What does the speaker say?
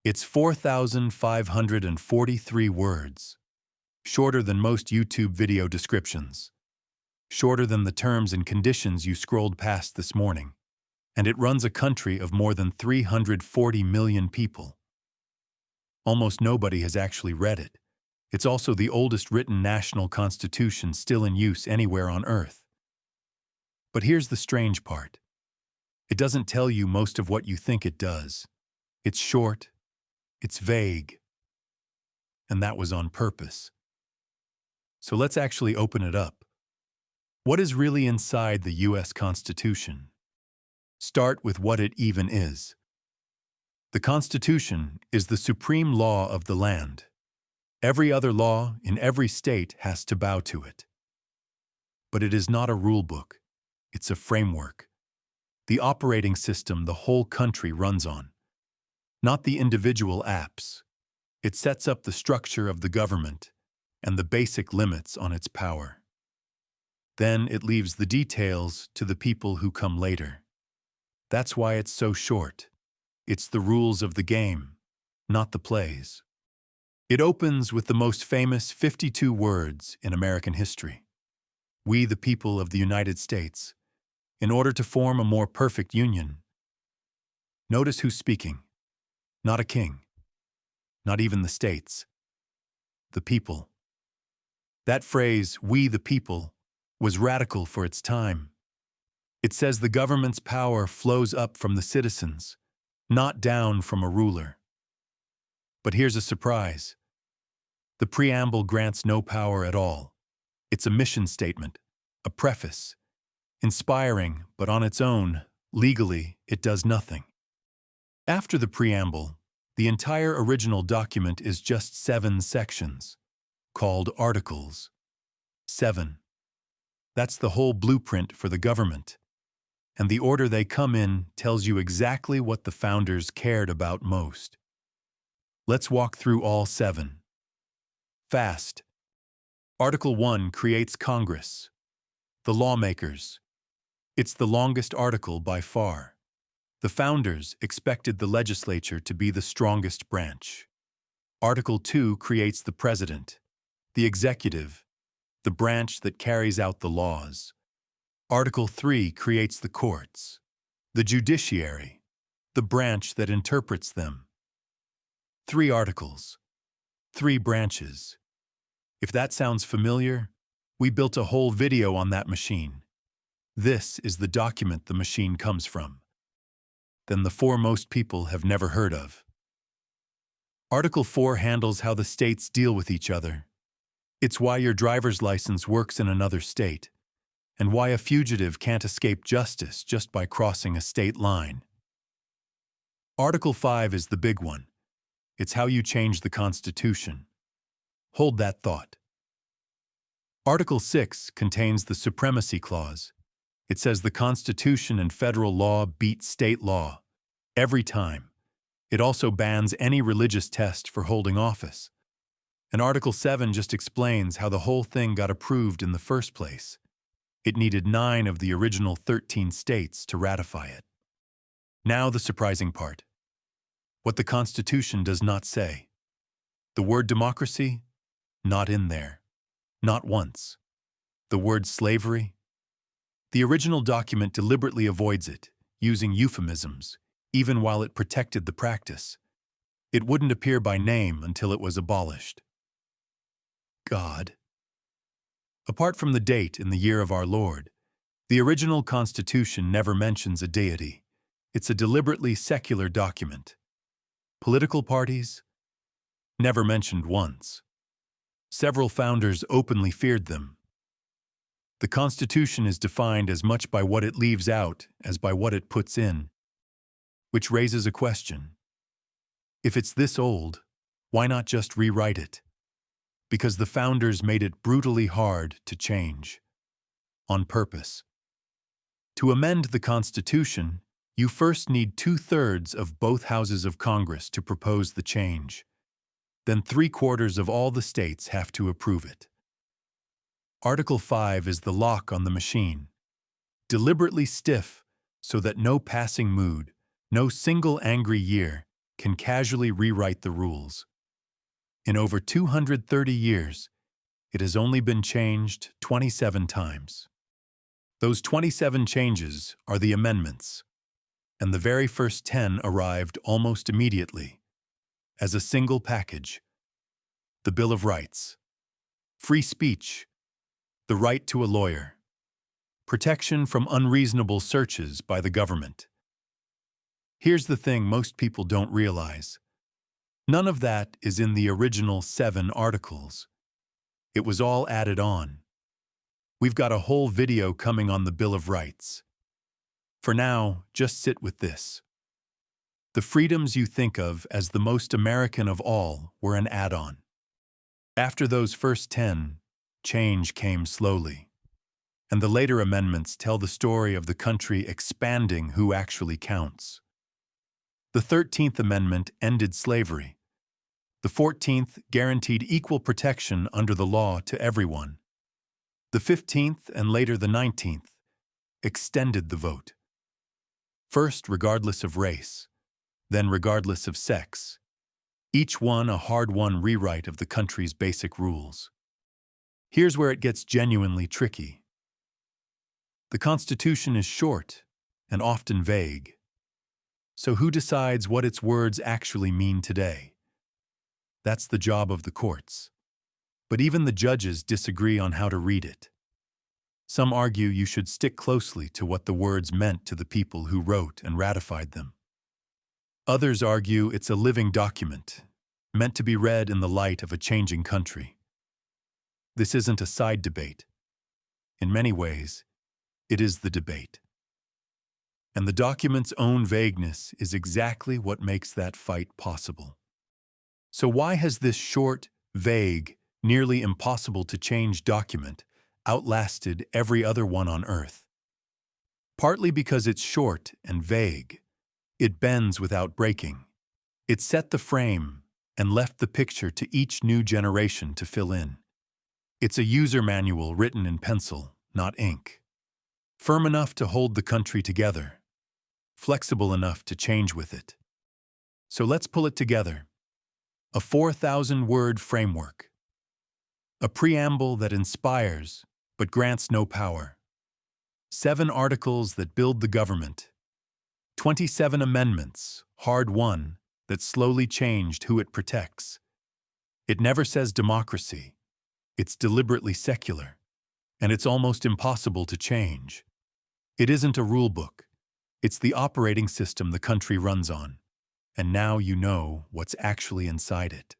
It's 4,543 words, shorter than most YouTube video descriptions, shorter than the terms and conditions you scrolled past this morning, and it runs a country of more than 340 million people. Almost nobody has actually read it. It's also the oldest written national constitution still in use anywhere on Earth. But here's the strange part. It doesn't tell you most of what you think it does. It's short, it's vague, and that was on purpose. So let's actually open it up. What is really inside the U.S. Constitution? Start with what it even is. The Constitution is the supreme law of the land. Every other law in every state has to bow to it. But it is not a rulebook. It's a framework. The operating system the whole country runs on. Not the individual apps. It sets up the structure of the government and the basic limits on its power. Then it leaves the details to the people who come later. That's why it's so short. It's the rules of the game, not the plays. It opens with the most famous 52 words in American history. We, the people of the United States, in order to form a more perfect union. Notice who's speaking. Not a king. Not even the states. The people. That phrase, we the people, was radical for its time. It says the government's power flows up from the citizens, not down from a ruler. But here's a surprise. The preamble grants no power at all. It's a mission statement, a preface. Inspiring, but on its own, legally, it does nothing. After the preamble, the entire original document is just 7 sections, called articles. 7. That's the whole blueprint for the government. And the order they come in tells you exactly what the founders cared about most. Let's walk through all 7. Fast. Article 1 creates Congress. The lawmakers. It's the longest article by far. The founders expected the legislature to be the strongest branch. Article 2 creates the president, the executive, the branch that carries out the laws. Article 3 creates the courts, the judiciary, the branch that interprets them. 3 articles, 3 branches. If that sounds familiar, we built a whole video on that machine. This is the document the machine comes from. Then the 4 most people have never heard of. Article 4 handles how the states deal with each other. It's why your driver's license works in another state, and why a fugitive can't escape justice just by crossing a state line. Article 5 is the big one. It's how you change the Constitution. Hold that thought. Article 6 contains the Supremacy Clause. It says the Constitution and federal law beat state law, every time. It also bans any religious test for holding office. And Article 7 just explains how the whole thing got approved in the first place. It needed 9 of the original 13 states to ratify it. Now the surprising part. What the Constitution does not say. The word democracy? Not in there. Not once. The word slavery? The original document deliberately avoids it, using euphemisms, even while it protected the practice. It wouldn't appear by name until it was abolished. God. Apart from the date in the year of our Lord, the original Constitution never mentions a deity. It's a deliberately secular document. Political parties? Never mentioned once. Several founders openly feared them. The Constitution is defined as much by what it leaves out as by what it puts in, which raises a question. If it's this old, why not just rewrite it? Because the founders made it brutally hard to change, on purpose. To amend the Constitution, you first need 2/3 of both houses of Congress to propose the change. Then 3/4 of all the states have to approve it. Article 5 is the lock on the machine, deliberately stiff so that no passing mood, no single angry year can casually rewrite the rules. In over 230 years, it has only been changed 27 times. Those 27 changes are the amendments, and the very first 10 arrived almost immediately, as a single package. The Bill of Rights, free speech, the right to a lawyer, protection from unreasonable searches by the government. Here's the thing most people don't realize. None of that is in the original 7 articles. It was all added on. We've got a whole video coming on the Bill of Rights. For now, just sit with this. The freedoms you think of as the most American of all were an add-on. After those first 10, change came slowly. And the later amendments tell the story of the country expanding who actually counts. The 13th Amendment ended slavery. The 14th guaranteed equal protection under the law to everyone. The 15th and later the 19th extended the vote. First regardless of race, then regardless of sex. Each one a hard-won rewrite of the country's basic rules. Here's where it gets genuinely tricky. The Constitution is short and often vague. So who decides what its words actually mean today? That's the job of the courts. But even the judges disagree on how to read it. Some argue you should stick closely to what the words meant to the people who wrote and ratified them. Others argue it's a living document, meant to be read in the light of a changing country. This isn't a side debate. In many ways, it is the debate. And the document's own vagueness is exactly what makes that fight possible. So why has this short, vague, nearly impossible to change document outlasted every other one on Earth? Partly because it's short and vague. It bends without breaking. It set the frame and left the picture to each new generation to fill in. It's a user manual written in pencil, not ink. Firm enough to hold the country together. Flexible enough to change with it. So let's pull it together. A 4,000-word framework. A preamble that inspires but grants no power. 7 articles that build the government. 27 amendments, hard-won, that slowly changed who it protects. It never says democracy. It's deliberately secular. And it's almost impossible to change. It isn't a rulebook. It's the operating system the country runs on. And now you know what's actually inside it.